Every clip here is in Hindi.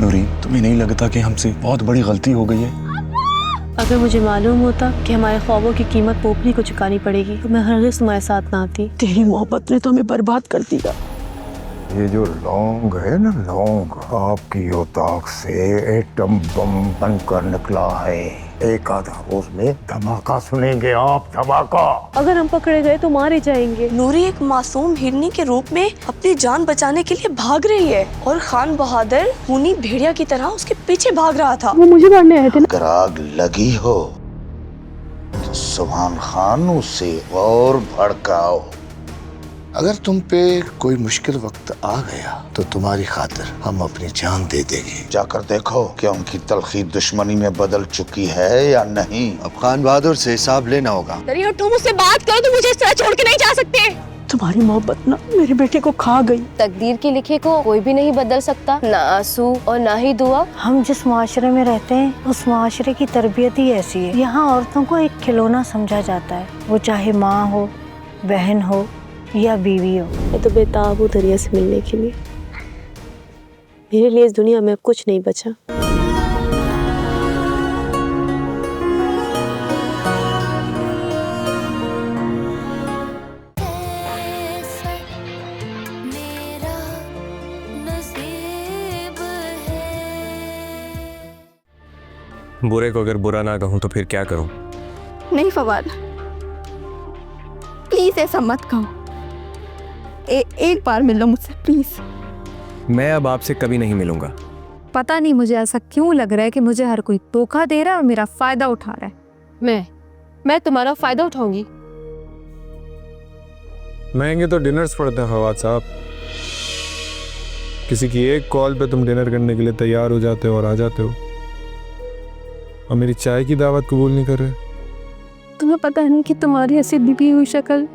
नूरी, तुम्हें नहीं लगता कि हमसे बहुत बड़ी गलती हो गई है? अगर मुझे मालूम होता कि हमारे ख्वाबों की कीमत पोपली को चुकानी पड़ेगी तो मैं हरगिज़ तुम्हारे साथ ना आती। तेरी मोहब्बत ने तो हमें बर्बाद कर दिया। ये जो लौंग है ना, लौंग आपकी औताक से एटम बम बनकर निकला है। एक आधा रोज में धमाका सुनेंगे आप, धमाका। अगर हम पकड़े गए तो मारे जाएंगे। नूरी एक मासूम हिरनी के रूप में अपनी जान बचाने के लिए भाग रही है और खान बहादुर खूनी भेड़िया की तरह उसके पीछे भाग रहा था। वो मुझे मारने आए थे ना। अगर आग लगी हो तो सुभान खान उसे और भड़काओ। अगर तुम पे कोई मुश्किल वक्त आ गया तो तुम्हारी खातिर हम अपनी जान दे देंगे। जाकर देखो क्या उनकी तलखी दुश्मनी में बदल चुकी है या नहीं। अब खान बहादुर से हिसाब लेना होगा। तुम मुझसे बात करो तो मुझे इस तरह छोड़ के नहीं जा सकते। तुम्हारी मोहब्बत ना मेरे बेटे को खा गई। तकदीर के लिखे को कोई भी नहीं बदल सकता, ना आंसू और ना ही दुआ। हम जिस माशरे में रहते हैं उस माशरे की तरबियत ही ऐसी है। यहाँ औरतों को एक खिलौना समझा जाता है, वो चाहे माँ हो, बहन हो या बीवी हो। मैं तो बेताब हूँ दरिया से मिलने के लिए। मेरे लिए इस दुनिया में अब कुछ नहीं बचा। बुरे को अगर बुरा ना कहूं तो फिर क्या करूं? नहीं फवाद, प्लीज ऐसा मत कहो। एक बार मिल लो मुझसे प्लीज। मैं अब आपसे कभी नहीं मिलूंगा। पता नहीं मुझे ऐसा क्यों लग रहा है कि मुझे हर कोई धोखा दे रहा है और मेरा फायदा उठा रहा है। मैं तुम्हारा फायदा उठाऊंगी। महंगे तो डिनर्स पड़ते हैं फवाद साहब। किसी की एक कॉल पे तुम डिनर करने के लिए तैयार हो जाते हो और आ जाते हो, और मेरी चाय की दावत कबूल नहीं कर रहे। तुम्हें पता नहीं कि तुम्हारी ऐसी बिगड़ी हुई शक्ल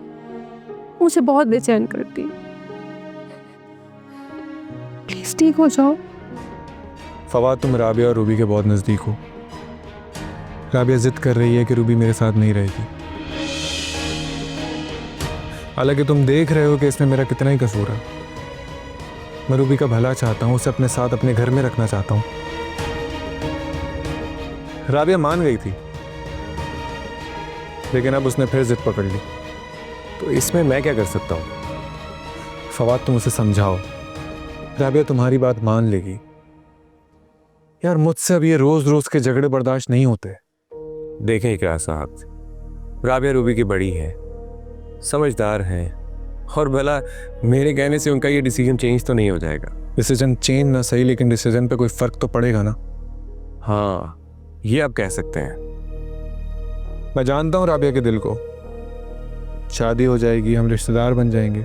मुझे बहुत बेचैन करती। प्लीज ठीक हो जाओ। फवाद, तुम राबिया और रूबी के बहुत नजदीक हो। राबिया जिद कर रही है कि रूबी मेरे साथ नहीं रहेगी। हालांकि तुम देख रहे हो कि इसमें मेरा कितना ही कसूर है। मैं रूबी का भला चाहता हूँ, उसे अपने साथ अपने घर में रखना चाहता हूँ। राबिया मान गई थी, लेकिन अब उसने फिर जिद पकड़ ली। तो इसमें मैं क्या कर सकता हूँ? फवाद, तुम उसे समझाओ। राबिया तुम्हारी बात मान लेगी। यार, मुझसे अब ये रोज रोज के झगड़े बर्दाश्त नहीं होते। देखें इकरार साहब, राबिया रूबी की बड़ी है, समझदार है, और भला मेरे कहने से उनका ये डिसीजन चेंज तो नहीं हो जाएगा। डिसीजन चेंज ना सही, लेकिन डिसीजन पे कोई फर्क तो पड़ेगा ना। हाँ, ये आप कह सकते हैं। मैं जानता हूं राबिया के दिल को। शादी हो जाएगी, हम रिश्तेदार बन जाएंगे,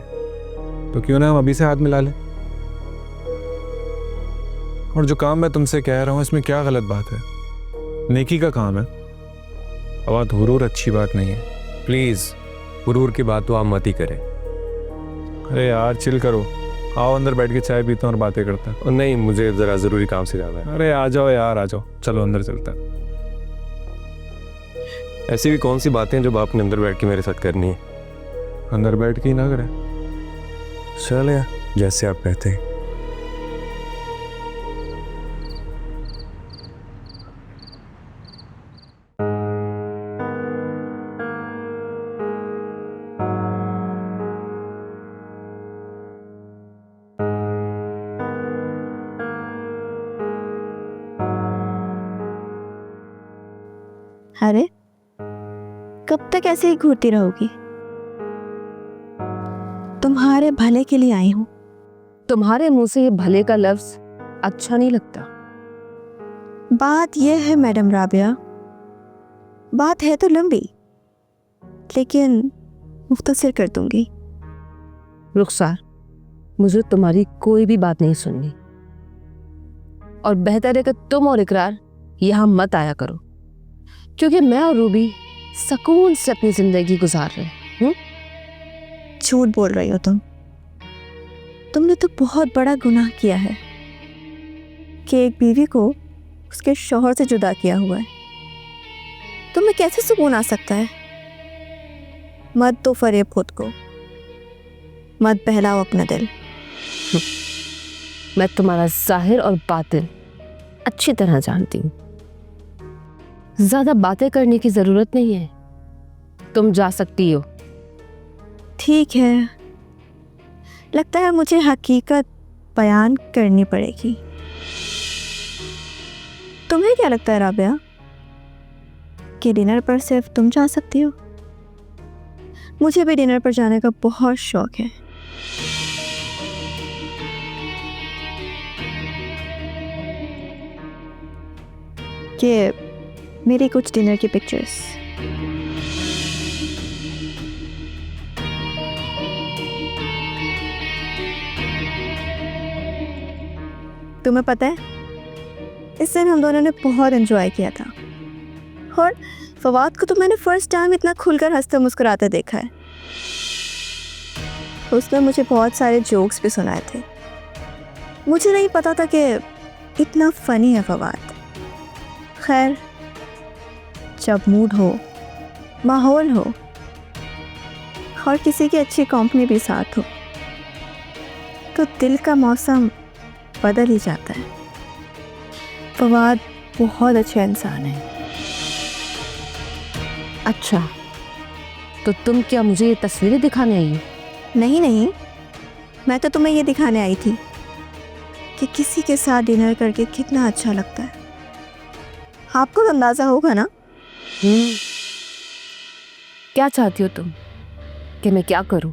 तो क्यों ना हम अभी से हाथ मिला लें। और जो काम मैं तुमसे कह रहा हूं, इसमें क्या गलत बात है? नेकी का काम है। अब गुरूर अच्छी बात नहीं है। प्लीज, गुरूर की बात तो आप मत ही करें। अरे यार, चिल करो। आओ अंदर बैठ के चाय पीते हैं और बातें करते हैं। नहीं, मुझे जरा जरूरी काम से जाना है। अरे आ जाओ यार, आ जाओ, चलो अंदर चलता है। ऐसी भी कौन सी बातें जो आपने अंदर बैठ के मेरे साथ करनी है? अंदर बैठ के ही ना करें। चल यार, जैसे आप कहते हैं। अरे कब तक ऐसे ही घूरती रहोगी? तुम्हारे भले के लिए आई हूं। तुम्हारे मुंह से ये भले का लफ्ज अच्छा नहीं लगता। बात यह है मैडम राबिया, बात है तो लंबी, लेकिन मुख्तसर कर दूंगी। रुखसार, मुझे तुम्हारी कोई भी बात नहीं सुननी, और बेहतर है कि तुम और इकरार यहाँ मत आया करो, क्योंकि मैं और रूबी सुकून से अपनी जिंदगी गुजार रहे हैं। झूठ बोल रही हो तुमने तो बहुत बड़ा गुनाह किया है कि एक बीवी को उसके शौहर से जुदा किया हुआ है। तुम्हें कैसे सुकून आ सकता है? मत दो फरेब खुद को, मत बहलाओ अपना दिल। मैं तुम्हारा जाहिर और बातिन अच्छी तरह जानती हूँ। ज्यादा बातें करने की जरूरत नहीं है, तुम जा सकती हो। ठीक है, लगता है मुझे हकीकत बयान करनी पड़ेगी। तुम्हें क्या लगता है राबिया कि डिनर पर सिर्फ तुम जा सकती हो? मुझे भी डिनर पर जाने का बहुत शौक है। ये मेरी कुछ डिनर की पिक्चर्स। तुम्हें पता है, इस दिन हम दोनों ने बहुत एंजॉय किया था और फवाद को तो मैंने फर्स्ट टाइम इतना खुलकर हंसते मुस्कुराते देखा है। उसने मुझे बहुत सारे जोक्स भी सुनाए थे। मुझे नहीं पता था कि इतना फनी है फवाद। खैर, जब मूड हो, माहौल हो और किसी की अच्छी कंपनी भी साथ हो तो दिल का मौसम बदल ही जाता है। फवाद बहुत अच्छा इंसान है। अच्छा, तो तुम क्या मुझे ये तस्वीरें दिखाने आई हो? नहीं नहीं, मैं तो तुम्हें ये दिखाने आई थी कि किसी के साथ डिनर करके कितना अच्छा लगता है। आपको तो अंदाजा होगा ना। क्या चाहती हो तुम कि मैं क्या करूं?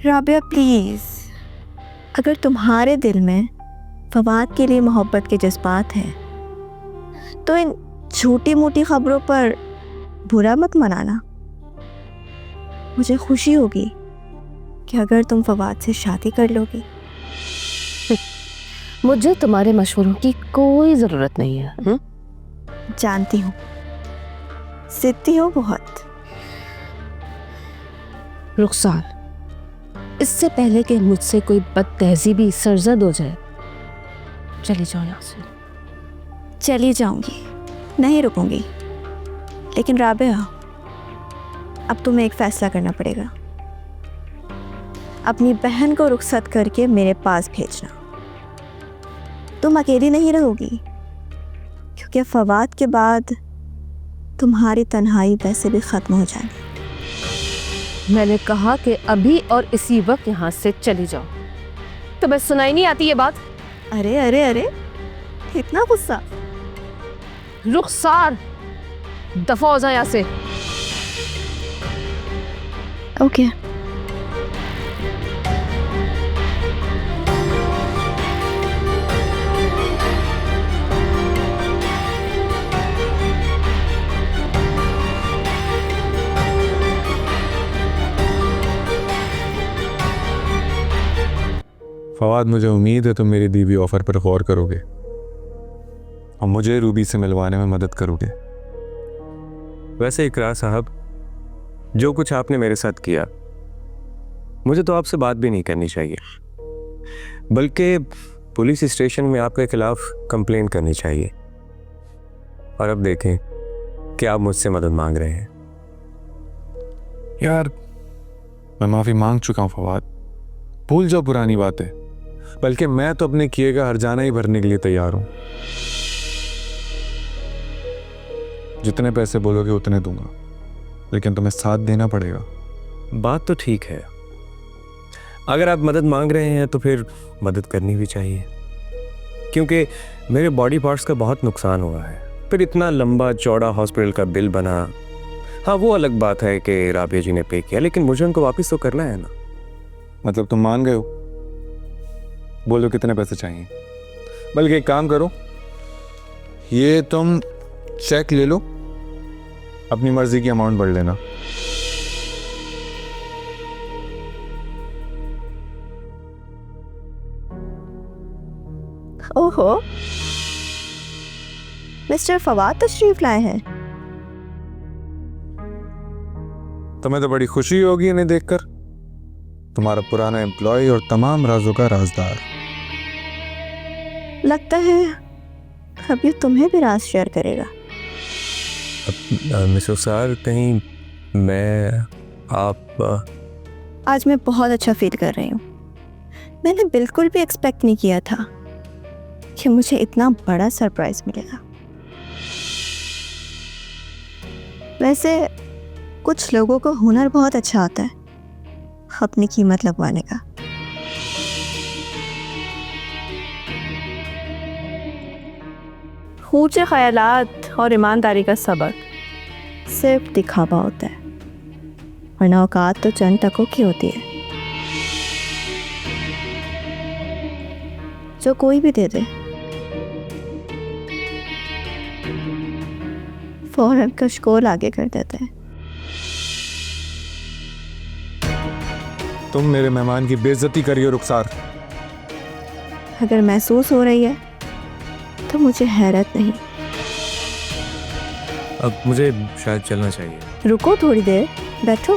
राबिया प्लीज, अगर तुम्हारे दिल में फवाद के लिए मोहब्बत के जज्बात हैं तो इन छोटी मोटी खबरों पर बुरा मत मनाना। मुझे खुशी होगी कि अगर तुम फवाद से शादी कर लोगी। मुझे तुम्हारे मशवरों की कोई जरूरत नहीं है। जानती हूँ, जिद्दी हो बहुत। रुखसार, इससे पहले कि मुझसे कोई बदतहजीबी सरजद हो जाए, चली जाओ यहाँ से। चली जाऊंगी, नहीं रुकूंगी, लेकिन राबिया अब तुम्हें एक फैसला करना पड़ेगा। अपनी बहन को रुखसत करके मेरे पास भेजना। तुम अकेली नहीं रहोगी, क्योंकि फवाद के बाद तुम्हारी तन्हाई वैसे भी खत्म हो जाएगी। मैंने कहा कि अभी और इसी वक्त यहाँ से चली जाओ। तुम्हें सुनाई नहीं आती ये बात? अरे अरे अरे, इतना गुस्सा? रुखसार, दफा हो जा यहाँ से। ओके। फवाद, मुझे उम्मीद है तुम मेरी दी हुई ऑफर पर गौर करोगे और मुझे रूबी से मिलवाने में मदद करोगे। वैसे इकरार साहब, जो कुछ आपने मेरे साथ किया, मुझे तो आपसे बात भी नहीं करनी चाहिए, बल्कि पुलिस स्टेशन में आपके खिलाफ कंप्लेंट करनी चाहिए। और अब देखें कि आप मुझसे मदद मांग रहे हैं। यार, मैं माफ़ी मांग चुका हूँ फवाद, भूल जाओ पुरानी बातें। बल्कि मैं तो अपने किए का हर्जाना ही भरने के लिए तैयार हूँ। जितने पैसे बोलोगे उतने दूंगा, लेकिन तुम्हें साथ देना पड़ेगा। बात तो ठीक है, अगर आप मदद मांग रहे हैं तो फिर मदद करनी भी चाहिए, क्योंकि मेरे बॉडी पार्ट्स का बहुत नुकसान हुआ है। फिर इतना लंबा चौड़ा हॉस्पिटल का बिल बना। हाँ, वो अलग बात है कि राबिया जी ने पे किया, लेकिन मुझे उनको वापस तो करना है ना। मतलब तुम मान गए हो? बोलो कितने पैसे चाहिए। बल्कि एक काम करो, ये तुम चेक ले लो, अपनी मर्जी की अमाउंट बढ़ लेना। ओहो, मिस्टर फवाद तशरीफ लाए हैं। तुम्हें तो बड़ी खुशी होगी इन्हें देखकर, तुम्हारा पुराना एम्प्लॉय और तमाम राजों का राजदार। लगता है अब ये तुम्हें भी राज शेयर करेगा। मिस्टर सार, कहीं मैं आज मैं बहुत अच्छा फील कर रही हूँ। मैंने बिल्कुल भी एक्सपेक्ट नहीं किया था कि मुझे इतना बड़ा सरप्राइज मिलेगा। वैसे कुछ लोगों को हुनर बहुत अच्छा आता है अपनी कीमत लगवाने का। ऊंचे ख्यालात और ईमानदारी का सबक सिर्फ दिखावा होता है, वरना औकात तो चंद टकों की होती है जो कोई भी दे दे फौरन कशकोल आगे कर देते हैं। तुम मेरे मेहमान की बेइज्जती करियो रुखसार। अगर महसूस हो रही है तो मुझे हैरत नहीं। अब मुझे शायद चलना चाहिए। रुको थोड़ी देर, बैठो।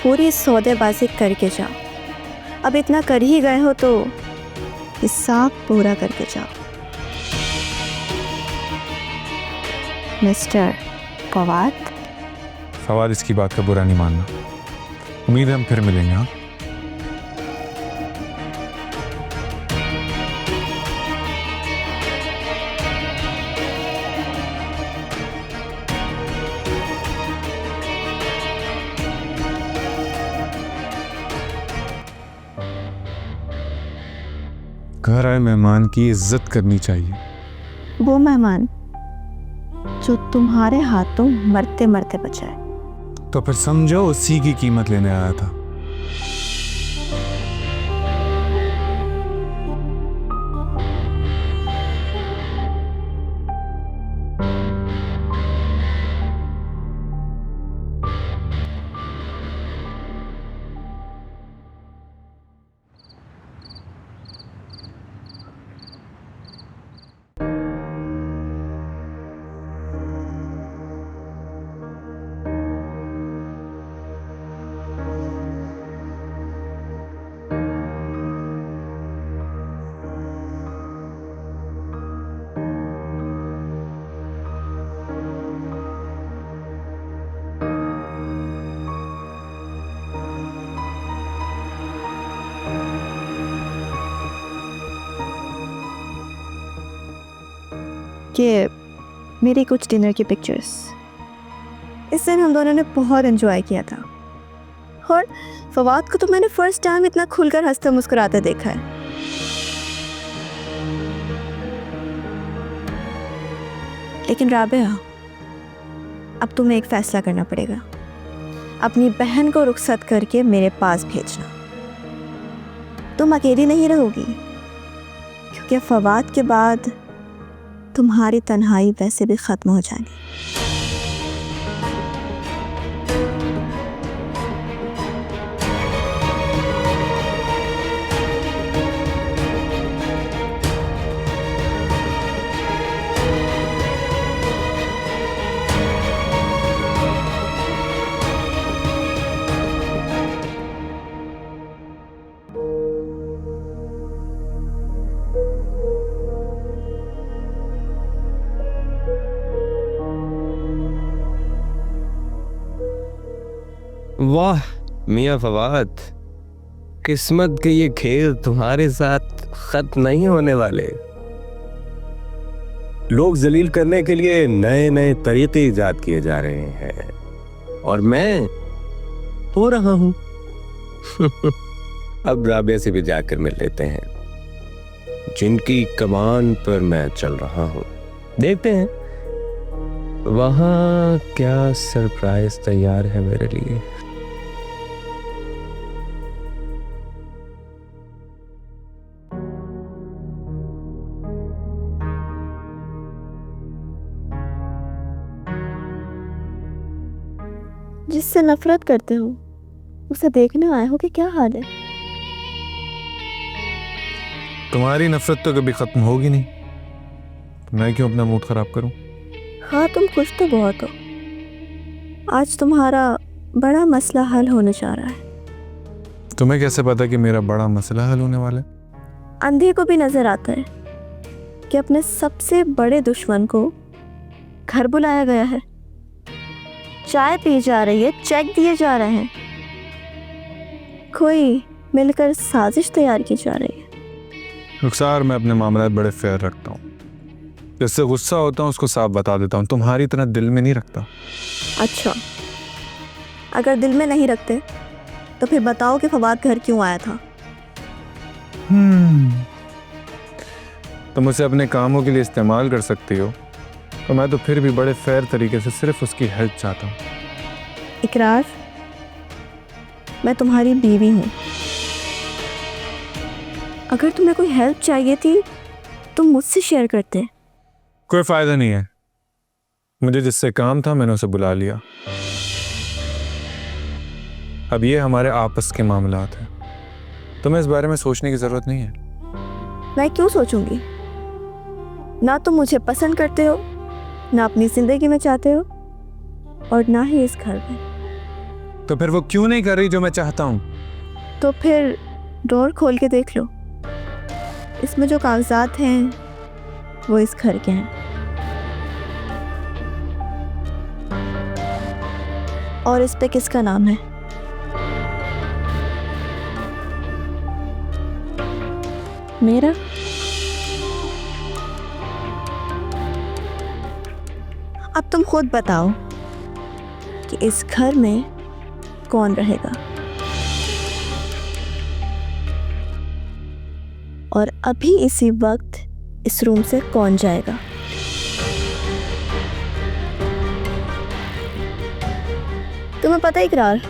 पूरी सौदेबाजी करके जाओ। अब इतना कर ही गए हो तो हिसाब पूरा करके जाओ। मिस्टर फवाद। फवाद इसकी बात का बुरा नहीं मानना। उम्मीद है हम फिर मिलेंगे। हाँ, घर आए मेहमान की इज्जत करनी चाहिए। वो मेहमान जो तुम्हारे हाथों मरते मरते बचा है। तो फिर समझो उसी की कीमत लेने आया था। कि मेरी कुछ डिनर की पिक्चर्स। इस दिन हम दोनों ने बहुत एंजॉय किया था और फवाद को तो मैंने फर्स्ट टाइम इतना खुलकर हंसते मुस्कुराते देखा है। लेकिन राबिया, अब तुम्हें एक फैसला करना पड़ेगा। अपनी बहन को रुखसत करके मेरे पास भेजना। तुम अकेली नहीं रहोगी, क्योंकि फवाद के बाद तुम्हारी तन्हाई वैसे भी खत्म हो जाएगी। वाह मियाँ फवाद, किस्मत के ये खेल तुम्हारे साथ खत्म नहीं होने वाले। लोग जलील करने के लिए नए नए तरीके इजाद किए जा रहे हैं और मैं हो रहा हूं। अब राबिया से भी जाकर मिल लेते हैं, जिनकी कमान पर मैं चल रहा हूं। देखते हैं वहां क्या सरप्राइज तैयार है मेरे लिए। जिससे नफरत करते हो उसे देखने आए हो कि क्या हाल है। तुम्हारी नफरत तो कभी खत्म होगी नहीं, तो मैं क्यों अपना मूड खराब करूं? हाँ, तुम खुश तो बहुत हो। आज तुम्हारा बड़ा मसला हल होने जा रहा है। तुम्हें कैसे पता कि मेरा बड़ा मसला हल होने वाला है? अंधे को भी नजर आता है कि अपने सबसे बड़े दुश्मन को घर बुलाया गया है। चाय पी जा रही है, चेक दिए जा रहे हैं, कोई मिलकर साजिश तैयार की जा रही है। रुखसार, मैं अपने मामला बड़े फेयर रखता हूँ। जिससे गुस्सा होता हूँ उसको साफ बता देता हूँ, तुम्हारी तरह दिल में नहीं रखता। अच्छा, अगर दिल में नहीं रखते तो फिर बताओ कि फवाद घर क्यों आया था? तुम उसे अपने कामों के लिए इस्तेमाल कर सकती हो, तो मैं तो फिर भी बड़े फेयर तरीके से सिर्फ उसकी हेल्प चाहता हूँ। इकरार, मैं तुम्हारी बीवी हूँ। अगर तुम्हें कोई हेल्प चाहिए थी तुम मुझसे शेयर करते। कोई फायदा नहीं है, मुझे जिससे काम था मैंने उसे बुला लिया। अब ये हमारे आपस के मामलात हैं, तुम्हें इस बारे में सोचने की जरूरत नहीं है। मैं क्यों सोचूंगी? ना तुम मुझे पसंद करते हो, ना अपनी जिंदगी में चाहते हो, और ना ही इस घर में। तो फिर वो क्यों नहीं कर रही जो मैं चाहता हूँ? तो फिर डोर खोल के देख लो, इसमें जो कागजात हैं वो इस घर के हैं, और इस पे किसका नाम है? मेरा। अब तुम खुद बताओ कि इस घर में कौन रहेगा, और अभी इसी वक्त इस रूम से कौन जाएगा? तुम्हें पता है इकरार,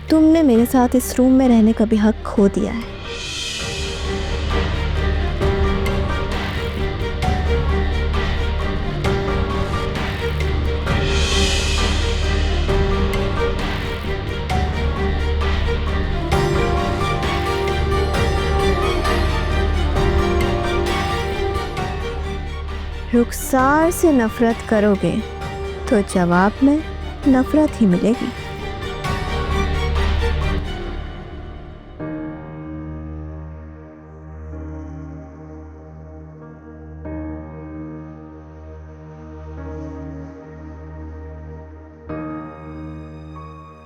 तुमने मेरे साथ इस रूम में रहने का भी हक खो दिया है। रुखसार से नफरत करोगे तो जवाब में नफरत ही मिलेगी।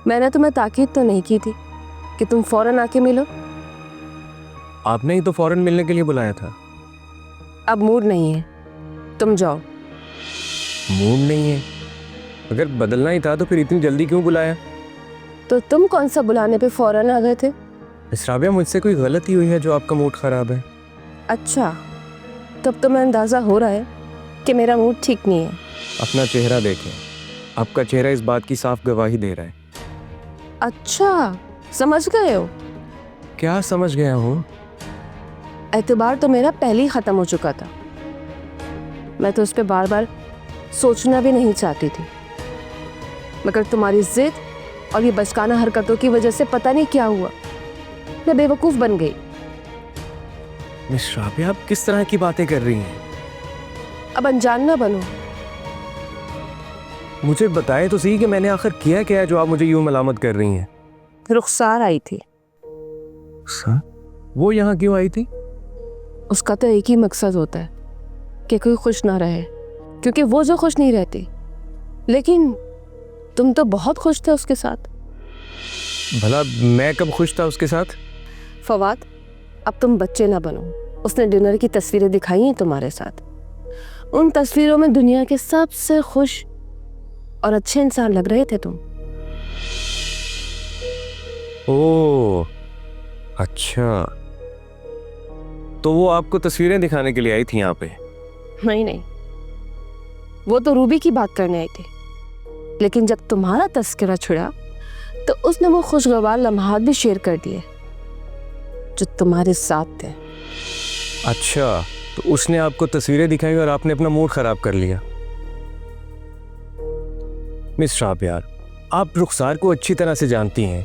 मैंने तुम्हें ताकीद तो नहीं की थी कि तुम फौरन आके मिलो? आपने ही तो फौरन मिलने के लिए बुलाया था। अब मूड नहीं है, तुम जाओ। मूड नहीं है? अगर बदलना ही था तो फिर इतनी जल्दी क्यों बुलाया? तो तुम कौन सा बुलाने पे फौरन आ गए थे? मिस राबिया, मुझसे कोई गलती हुई है जो आपका मूड खराब है? अच्छा, तब तो मैं अंदाज़ा हो रहा है कि मेरा मूड ठीक नहीं है। अपना चेहरा देखें, आपका चेहरा इस बात की साफ गवाही दे रहा है। अच्छा, समझ गए हो? क्या समझ गया हूँ? एतबार तो मेरा पहले ही ख़त्म हो चुका था। मैं तो उस पर बार बार सोचना भी नहीं चाहती थी, मगर तुम्हारी जिद और ये बचकाना हरकतों की वजह से पता नहीं क्या हुआ, मैं बेवकूफ़ बन गई। मिस राबिया, आप किस तरह की बातें कर रही हैं? अब अनजान ना बनो। मुझे बताए तो सही कि मैंने आखिर किया क्या है जो आप मुझे यूं मलामत कर रही हैं? रुखसार आई थी। सर, वो यहाँ क्यों आई थी? उसका तो एक ही मकसद होता है कि कोई खुश ना रहे, क्योंकि वो जो खुश नहीं रहती। लेकिन तुम तो बहुत खुश थे उसके साथ। भला मैं कब खुश था उसके साथ? फवाद, अब तुम बच्चे ना बनो। उसने डिनर की तस्वीरें दिखाई हैं तुम्हारे साथ। उन तस्वीरों में दुनिया के सबसे खुश और अच्छे इंसान लग रहे थे तुम। ओह, अच्छा, तो वो आपको तस्वीरें दिखाने के लिए आई थी यहाँ पे? नहीं, वो तो रूबी की बात करने आई थी। लेकिन जब तुम्हारा तस्करा छुड़ा तो उसने वो खुशगवार लम्हात भी शेयर कर दिए जो तुम्हारे साथ थे। अच्छा, तो उसने आपको तस्वीरें दिखाई और आपने अपना मूड खराब कर लिया। मिस राबिया, आप रुखसार को अच्छी तरह से जानती हैं,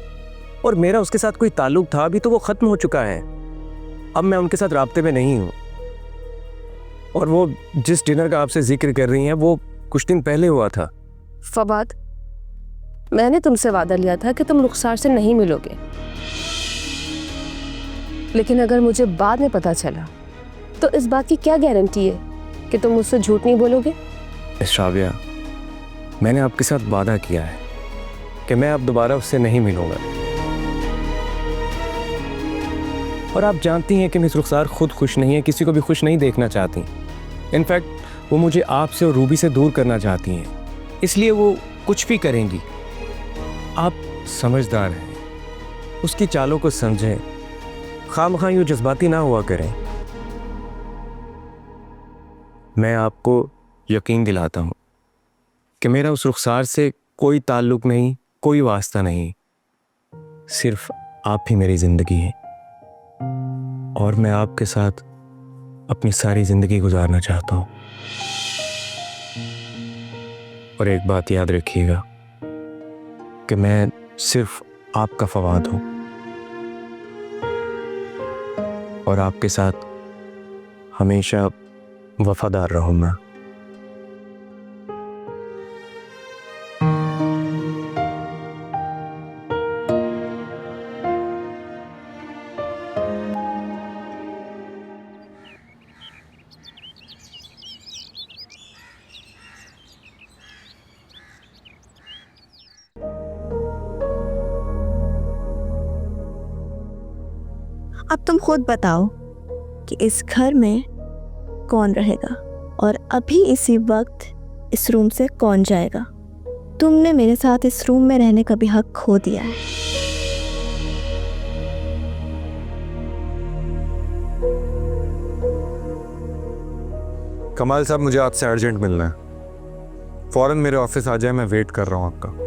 और मेरा उसके साथ कोई ताल्लुक था अभी तो वो ख़त्म हो चुका है। अब मैं उनके साथ राब्ते में नहीं हूँ। और वो जिस डिनर का आपसे जिक्र कर रही हैं वो कुछ दिन पहले हुआ था। फवाद, मैंने तुमसे वादा लिया था कि तुम रुखसार से नहीं मिलोगे, लेकिन अगर मुझे बाद में पता चला तो इस बात की क्या गारंटी है कि तुम मुझसे झूठ नहीं बोलोगे? मिस राबिया, मैंने आपके साथ वादा किया है कि मैं अब दोबारा उससे नहीं मिलूंगा। और आप जानती हैं कि मिस रुखसार खुद खुश नहीं है, किसी को भी खुश नहीं देखना चाहती। इनफैक्ट वो मुझे आपसे और रूबी से दूर करना चाहती हैं, इसलिए वो कुछ भी करेंगी। आप समझदार हैं, उसकी चालों को समझें, खामखा यूं जज्बाती ना हुआ करें। मैं आपको यकीन दिलाता हूँ कि मेरा उस रुखसार से कोई ताल्लुक नहीं, कोई वास्ता नहीं, सिर्फ आप ही मेरी ज़िंदगी हैं और मैं आपके साथ अपनी सारी ज़िंदगी गुजारना चाहता हूँ। और एक बात याद रखिएगा कि मैं सिर्फ आपका फवाद हूँ और आपके साथ हमेशा वफादार रहूँगा। अब तुम खुद बताओ कि इस घर में कौन रहेगा और अभी इसी वक्त इस रूम से कौन जाएगा। तुमने मेरे साथ इस रूम में रहने का भी हक खो दिया है। कमाल साहब, मुझे आपसे अर्जेंट मिलना है। फौरन मेरे ऑफिस आ जाए, मैं वेट कर रहा हूँ आपका।